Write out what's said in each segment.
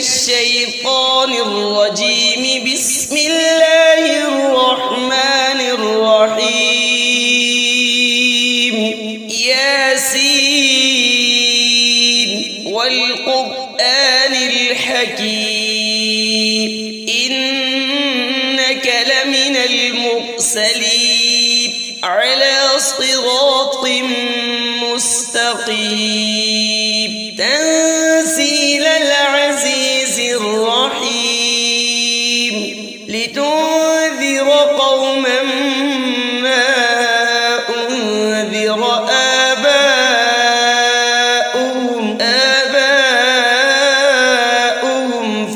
الشيطان الرجيم. بسم الله الرحمن الرحيم. ياسين والقرآن الحكيم إنك لمن المرسلين على صراط مستقيم تنزيل العزيز الرحيم لتنذر قوما ما أنذر آباؤهم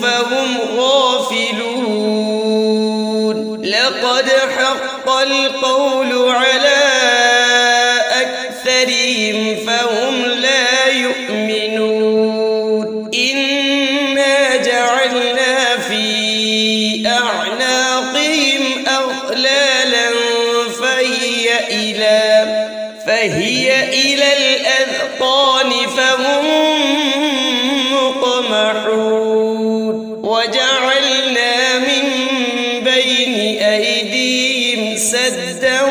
فهم غافلون. لقد حق القول على أكثرهم فهم لا يؤمنون. إنا جعلنا في أعناقهم أغلالا فهي إلى الأذقان فهم مقمحون. وجعلنا من بين أيديهم سدا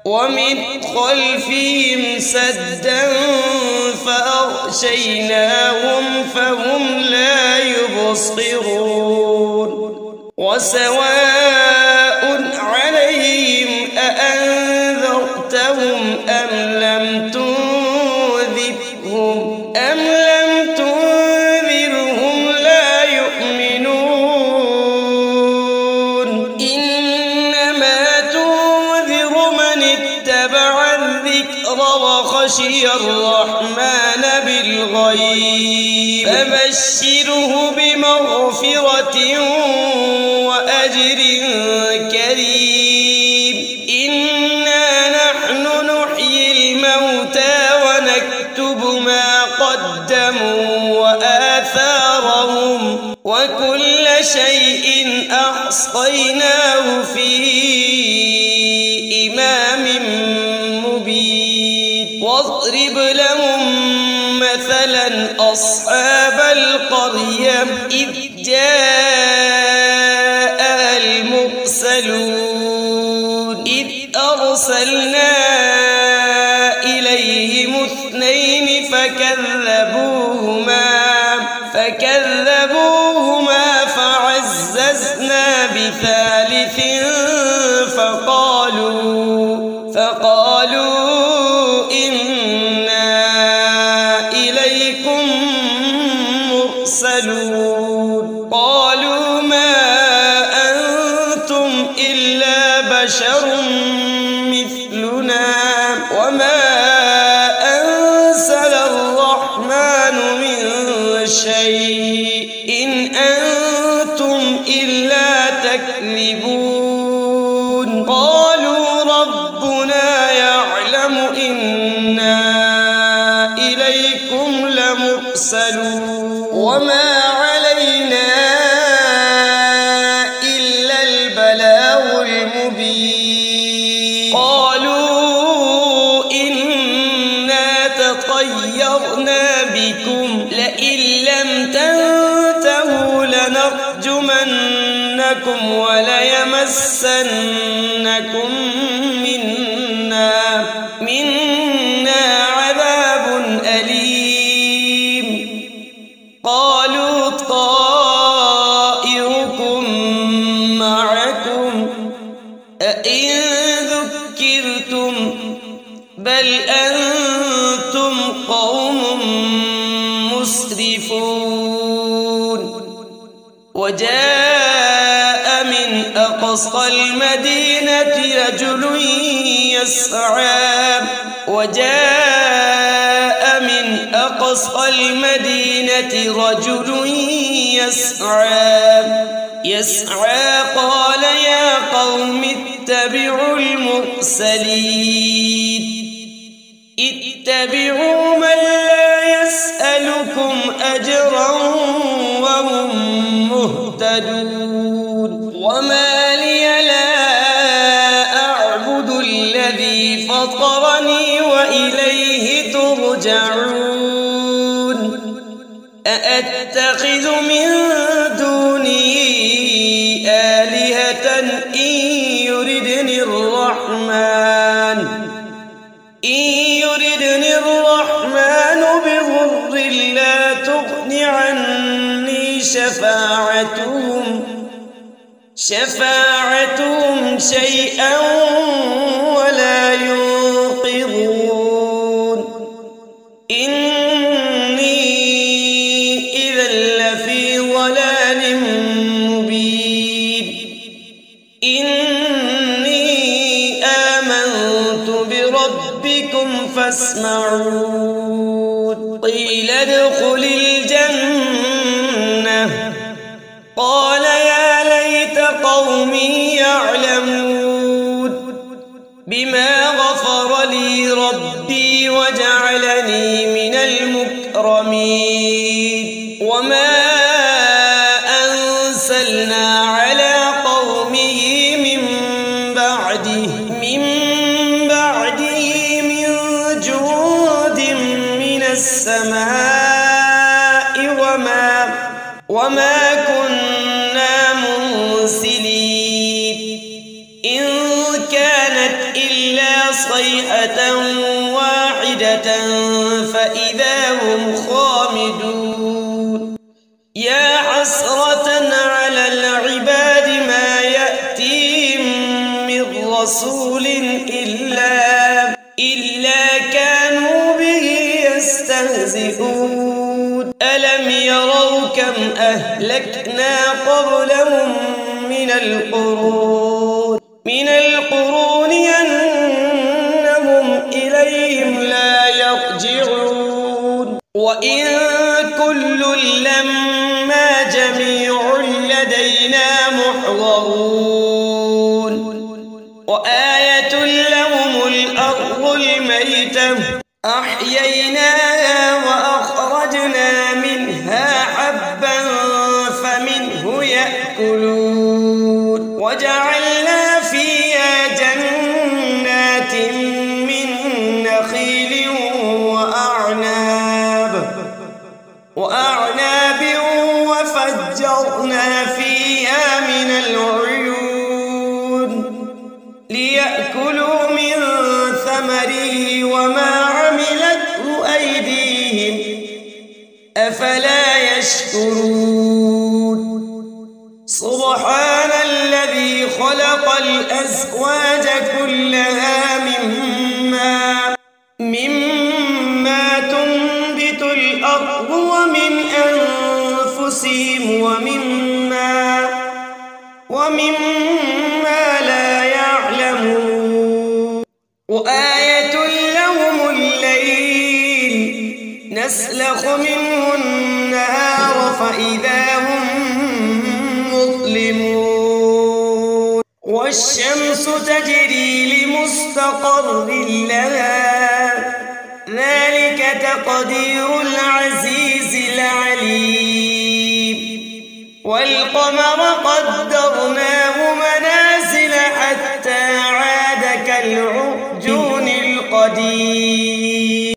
ومن خلفهم سدا فأغشيناهم فهم لا يبصرون. وسواء عليهم أأنذرتهم أم لم تنذرهم لا يؤمنون. إنما تنذر من اتبع الذكر وخشي الرحمن بالغيب فبشره بمغفرة وأجر كريم. إنا نحن نحيي الموتى ونكتب ما قدموا وآثارهم وكل شيء أحصيناه في إمام مبين. واضرب لهم مثلا أصحاب القرية إذ جاءها المرسلون إذ أرسلنا إليهم 2 فكذبوهما فعززنا بثالث فقالوا إنا إليكم مرسلون. قالوا ما أنتم إلا بشر مثلنا وما أنزل الرحمن من شيء إن أنتم إلا تكذبون. قالوا ربنا يعلم إنا إليكم لمرسلون وما علينا إلا البلاغ المبين. قالوا إنا تطيرنا بكم لئن لم تنتهوا لنرجمنكم وليمسنكم منا عذاب أليم. قالوا طائركم معكم أئن ذكرتم بل أنتم قوم مسرفون. وجاء من أقصى المدينة رجل يسعى قال يا قوم اتبعوا المرسلين اتبعوا من لا يسألكم أجرا وهم مهتدون. وما لي لا أعبد الذي فطرني وإليه ترجعون أأتخذ من دونه آلهة إن يردني الرحمن بضر لا تغن عني شفاعتهم شيئا ولا ينقذون إني إذا لفي ضلال مبين إني آمنت بربكم فاسمعون قيل ادخل الجنة قال يا ليت قومي يعلمون بما غفر لي ربي وجعلني من المكرمين وما أنزلنا على قومه من بعده من جود من السماء وما كنا منزلين إن كانت إلا صيحة واحدة فإذا هم خامدون يا حسرة على العباد ما يأتيهم من رسول إلا كانوا به يستهزئون ألم يروا كم أهلكنا قبلهم من القرون أنهم إليهم لا يرجعون وإن كل لما جميع لدينا محضرون وآية لهم الأرض الميتة أحييناها وأخرجنا منها حبا فمنه يأكلون وجعلنا فيها جنات من نخيل وأعناب وفجرنا فيها من العيون ليأكلوا من ثمره وما عملته أيديهم أفلا يشكرون سبحان الذي خلق الأزواج كلها مما تنبت الأرض ومن أنفسهم ومما لا يعلمون وآية لهم الليل نسلخ منه النهار فإذا هم مظلمون والشمس تجري لمستقر لها ذلك تقدير العزيز العليم والقمر قدرناه منازل حتى عاد كالعرجون القديم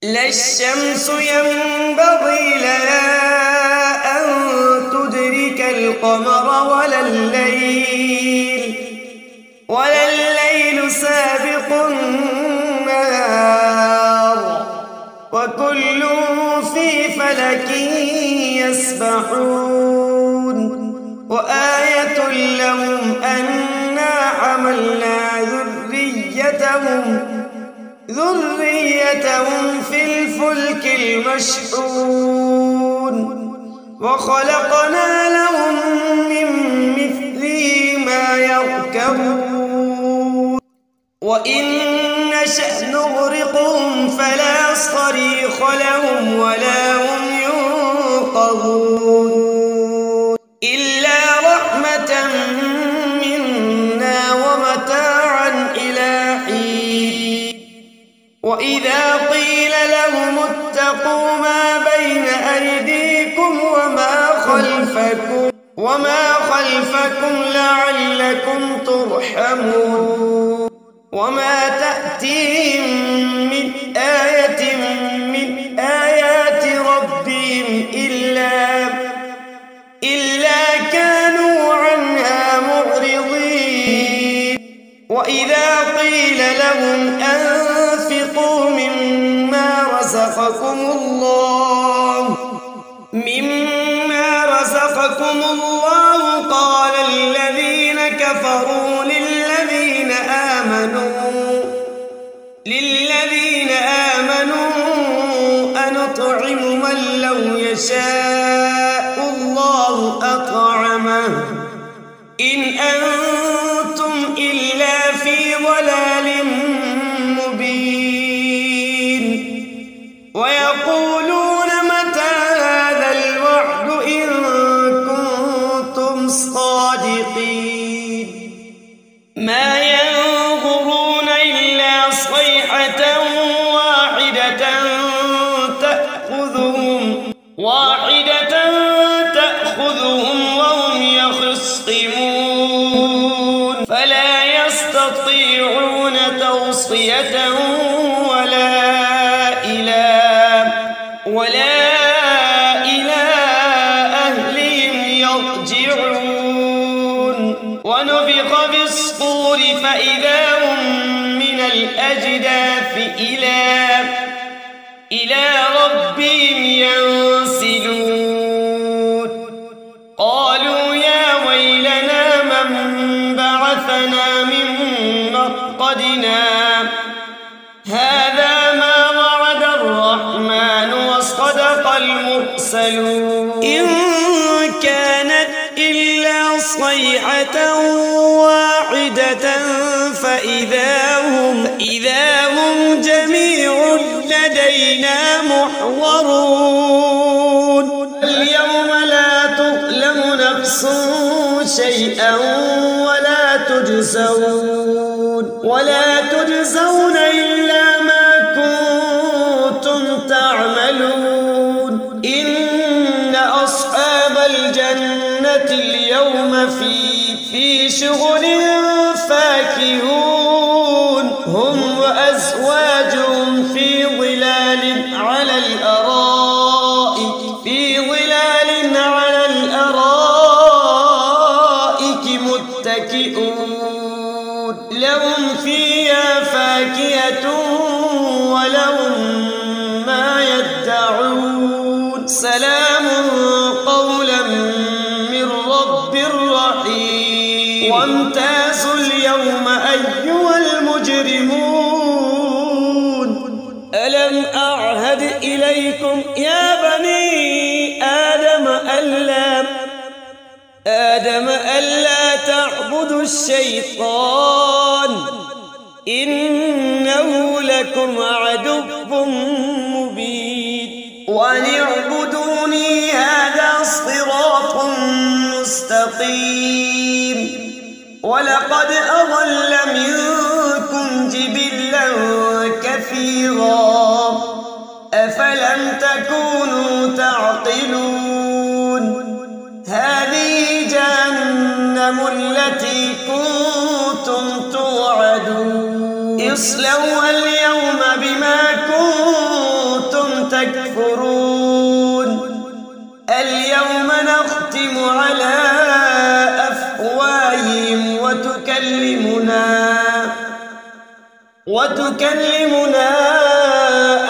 لا الشمس ينبغي لها أن تدرك القمر ولا الليل سابق النهار وكل في فلك يسبحون وآية لهم أنا حملنا ذريتهم في الفلك المشحون وخلقنا لهم من مثله ما يركبون وإن نشأ نغرقهم فلا صريخ لهم ولا هم ينقذون إلا رحمة منا ومتاعا إلى حين وإذا قيل لهم اتقوا ما بين أيديكم وما خلفكم لعلكم ترحمون وما تأتيهم من آية رزقكم الله قال الذين كفروا للذين آمنوا أنطعم من لو يشاء الله أطعمه إن أنتم إلا في ضلال مبين ويقولون متى هذا الوعد إن كنتم صادقين ما ينظرون إلا صيحة واحدة تأخذهم وهم يخصمون فلا يستطيعون توصية ولا إلى أهلهم يرجعون ونفخ في الصور فإذا هم من الأجداث إلى ربهم ينسلون قالوا يا ويلنا من بعثنا من مرقدنا هذا ما وعد الرحمن وصدق المرسلون إن كانت إلا صيحة واحدة فإذا هم جميع لدينا محضرون اليوم لا تظلم نفس شيئا ولا تجزون إلا ما كنتم تعملون إن أصحاب الجنة اليوم في شغل فاكهون هم وأزواجهم في ظلال على الأرائك متكئون لهم فيها فاكهة ولهم ما يدعون سلام قولا من رب رحيم وامتازوا اليوم أيها المجرمون ألم أعهد إليكم يا بني آدم ألا تعبدوا الشيطان إنه لكم عدو مبين وأن اعبدوني هذا صراط مستقيم ولقد أضل منكم جبلا كثيرا أفلم تكونوا تعقلون هذه جهنم التي كنتم توعدون اصلوها اليوم بما كنتم تكفرون اليوم نختم على أفواههم وتكلمنا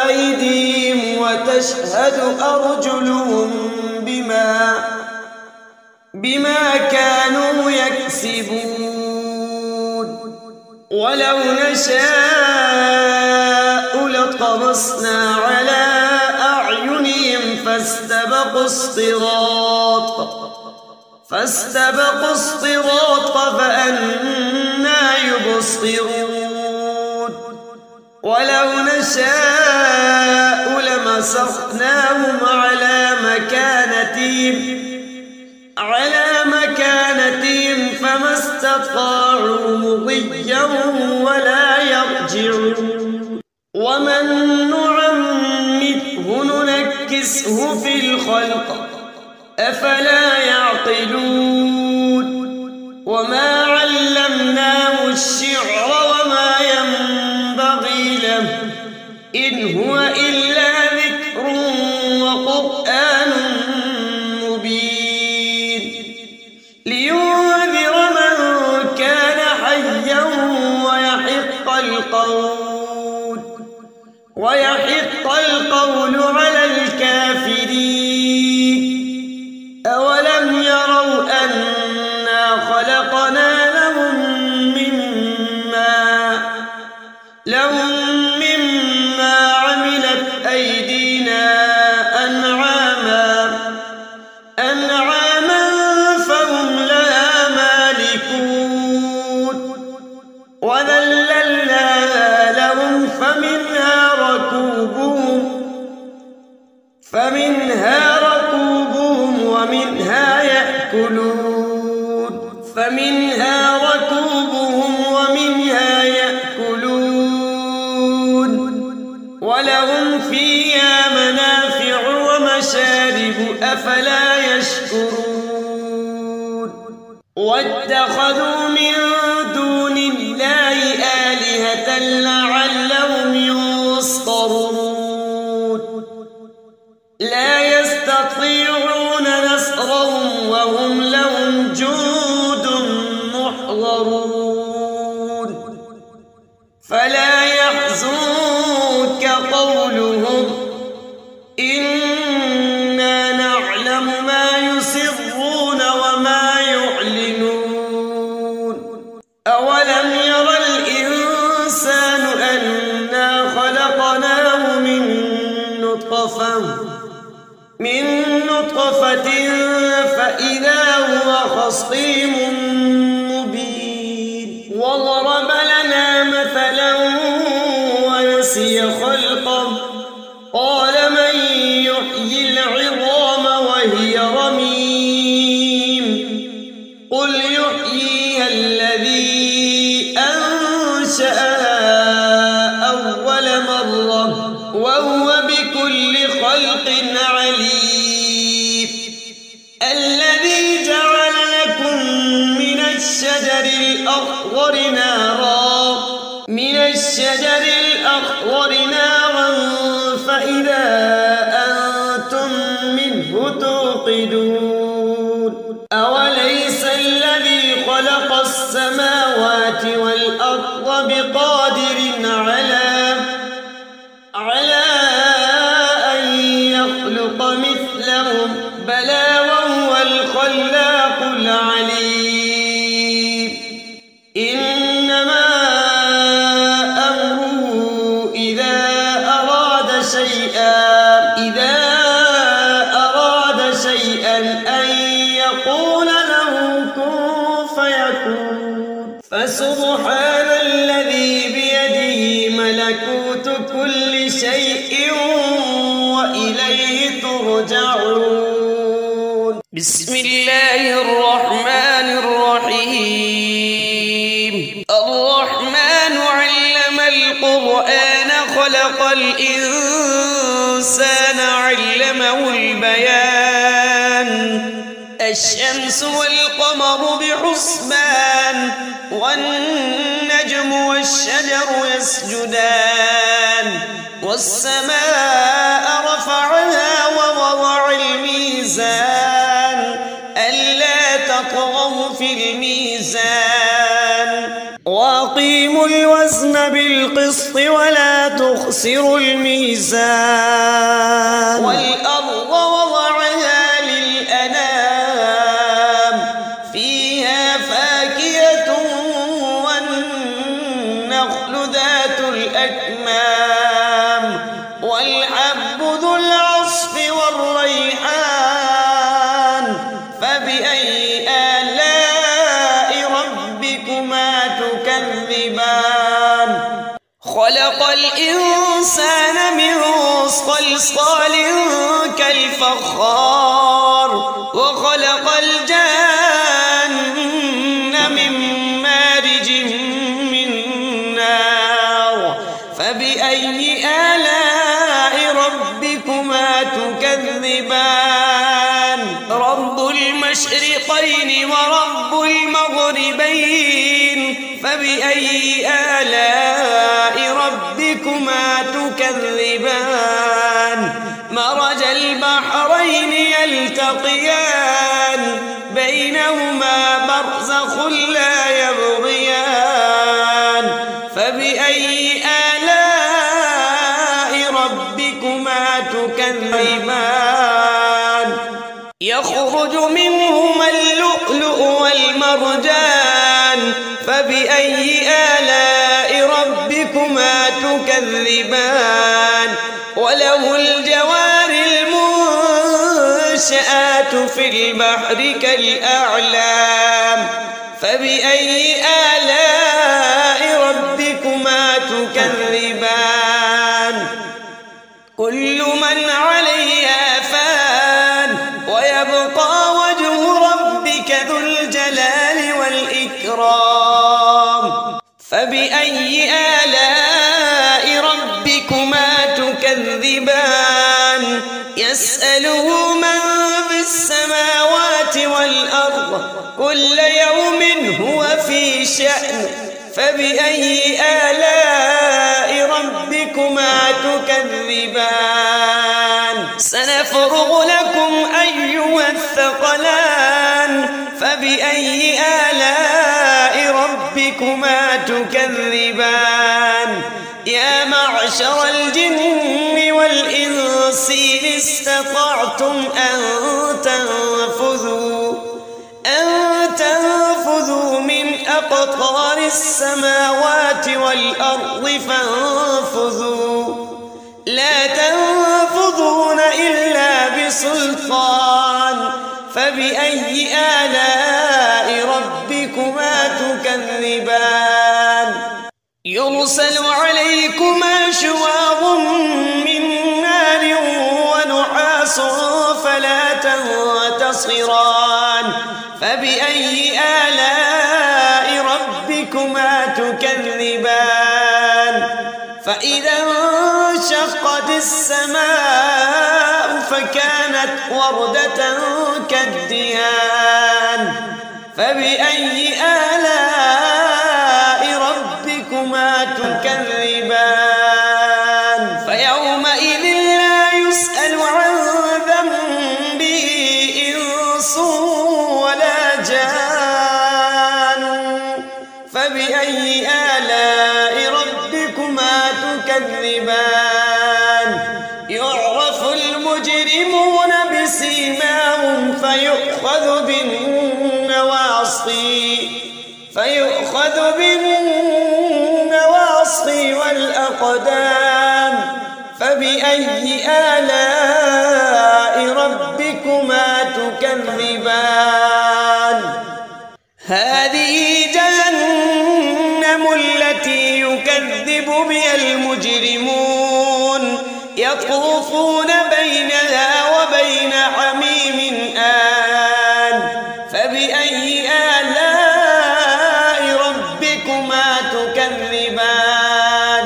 أيديهم وتشهد أرجلهم بما كانوا يكسبون ولو نشاء لطمسنا على أعينهم فاستبقوا الصراط فأنى يبصرون ولو نشاء لمسخناهم على مكانتهم فما استطاعوا مضيا ولا يرجعون ومن نعمره ننكسه في الخلق أفلا يعقلون وما علمناه الشعر وما ينبغي له إن هو إلا ذكر وقرآن مبين لينذر من كان حيا ويحق القول ويحق القول على الكافرين أولم يروا أنا خلقنا لهم مما عملت أيدينا أنعاما فهم لها مالكون وذللناها لهم فمنها ركوبهم ومنها يأكلون ولهم فيها منافع ومشارب أفلا يشكرون واتخذوا من دون الله آلهة لعلهم ينصرون لا يستطيعون نصرهم وهم لهم جند محضرون فلا يحزنك قولهم إنا نعلم ما يسرون وما يعلنون أولم ير الإنسان أنا خلقناه من نطفة فإذا هو خصيم مبين وضرب لنا مثلا ونسي خلقه قال من يحيي العظام وهي رميم قل يحييها الذي أنشأها أول مرة وهو بكل خلق عليم الذي جعل لكم من الشجر الأخضر نارا فإذا أنتم منه توقدون أوليس الذي خلق السماوات والأرض بقادر على أن يخلق مثلهم بلى وهو الخلاق العليم إنما أمره إذا أراد شيئا أن يقول له كن فيكون فسبحان الذي بيده ملكوت كل شيء وإليه ترجعون بسم الله الرحمن الرحيم الرحمن علم القرآن خلق الإنسان علمه البيان الشمس والقمر بحسبان والنجم والشجر يسجدان والسماء رفعها ووضع الميزان ألا تطغوا في الميزان وأقيموا الوزن بالقسط ولا تخسروا الميزان والأرض وضعها للأنام فيها فاكهة والنخل ذات الأكمام والحب ذو العصف والريحان فبأي آلاء ربكما تكذبان خلق الإنسان من صلصال كالفخار وخلق الجان من مارج من نار فبأي آلاء ربكما تكذبان رب المشرقين ورب المغربين فبأي آلاء ربكما تكذبان مرج البحرين يلتقيان بينهما برزخ لا يبغيان فبأي آلاء تكذبان يخرج منهما اللؤلؤ والمرجان فبأي آلاء ربكما تكذبان وله الجوار المنشآت في البحر كالأعلام فبأي آلاء ربكما تكذبان كل من عليها فان ويبقى وجه ربك ذو الجلال والإكرام فبأي آلاء ربكما تكذبان يسأله من في السماوات والأرض كل يوم هو في شأن فبأي آلاء ربكما تكذبان سنفرغ لكم أيها الثقلان فبأي آلاء ربكما تكذبان يا معشر الجن والإنس إن استطعتم أن تنفذوا من أقطار السماوات والأرض فانفذوا لا تنفذون إلا بسلطان فبأي آلاء ربكما تكذبان يرسل عليكما شواظ من نار ونحاس فلا تنتصران فبأي آلاء ربكما تكذبان فإذا انشقت السماء فكانت وردة كالدهان فبأي آلاء ربكما تكذبان فيومئذ لا يسأل عن ذنبه إنس ولا جان فبأي آلاء ربكما تكذبان يعرف المجرمون بسيماهم فيؤخذ بالنواصي والأقدام فبأي آلاء ربكما تكذبان هذه جهنم التي يكذب بها المجرمون يطوفون بينها وبين حميم آن فبأي آلاء ربكما تكذبان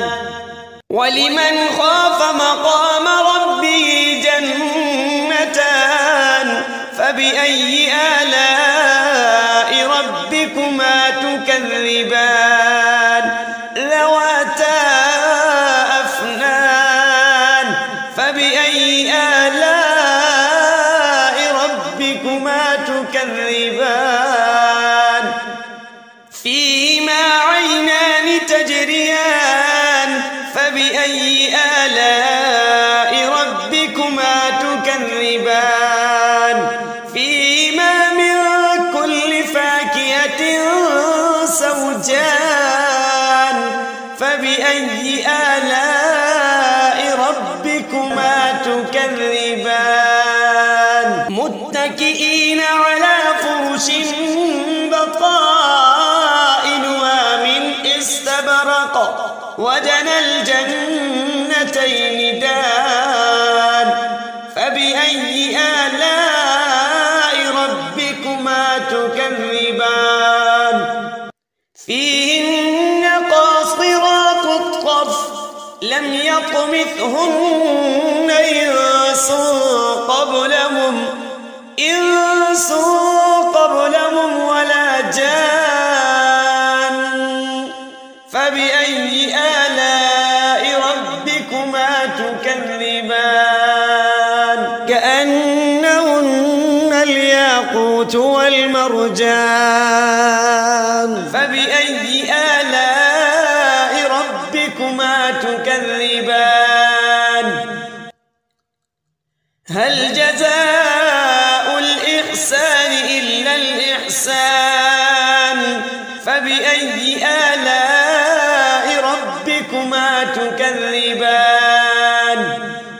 ولمن خاف مقام ربه جنتان فبأي آلاء ربكما تكذبان ذواتا أفنان فبأي آلاء ربكما تكذبان فيهما عينان تجريان فبأي آلاء ربكما تكذبان فيهما من كل فاكهة زوجان فبأي آلاء ربكما تكذبان متكئين على فرش بطائنها من استبرق وجنى الجنتين دان فبأي آلاء ربكما تكذبان فيهن قاصرات الطرف لم يطمثهن إنس قبلهم ولا جان فبأي آلاء ربكما تكذبان كأنهن الياقوت والمرجان فبأي آلاء ربكما تكذبان هل جزاء الإحسان إلا الإحسان فبأي آلاء ربكما تكذبان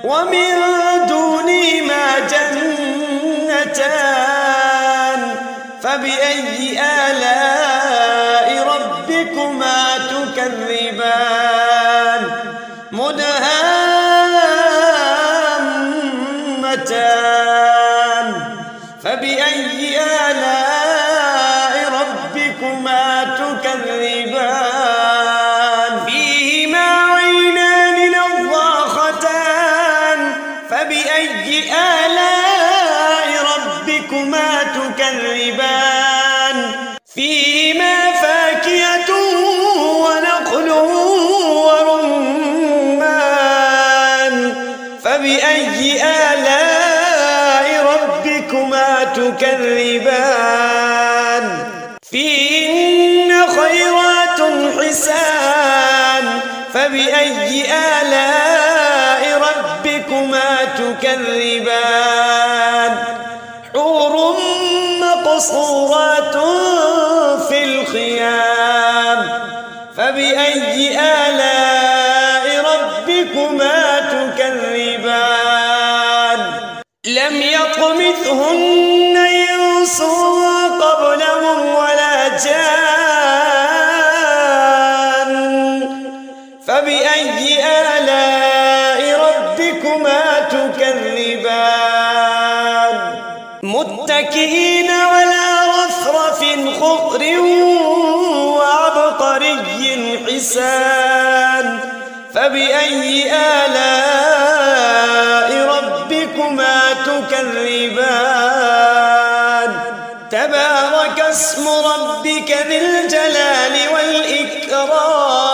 ومن دونهما جنتان فبأي آلاء ربكما تكذبان مدهامتان فبأي آلاء ربكما تكذبان فيهما عينان نضاختان فبأي آلاء ربكما تكذبان فيهما فاكهة ونخل ورمان فبأي آلاء ربكما تكذبان فيهن خيرات حسان فبأي آلاء ربكما تكذبان حور مقصورات في الخيام فبأي آلاء ربكما تكذبان لم يطمثهن إنس قبلهم ولا جان فبأي آلاء ربكما تكذبان متكئين على رفرف خضر وعبقري حسان فبأي آلاء ربكما تكذبان تبارك اسم ربك ذي الجلال والإكرام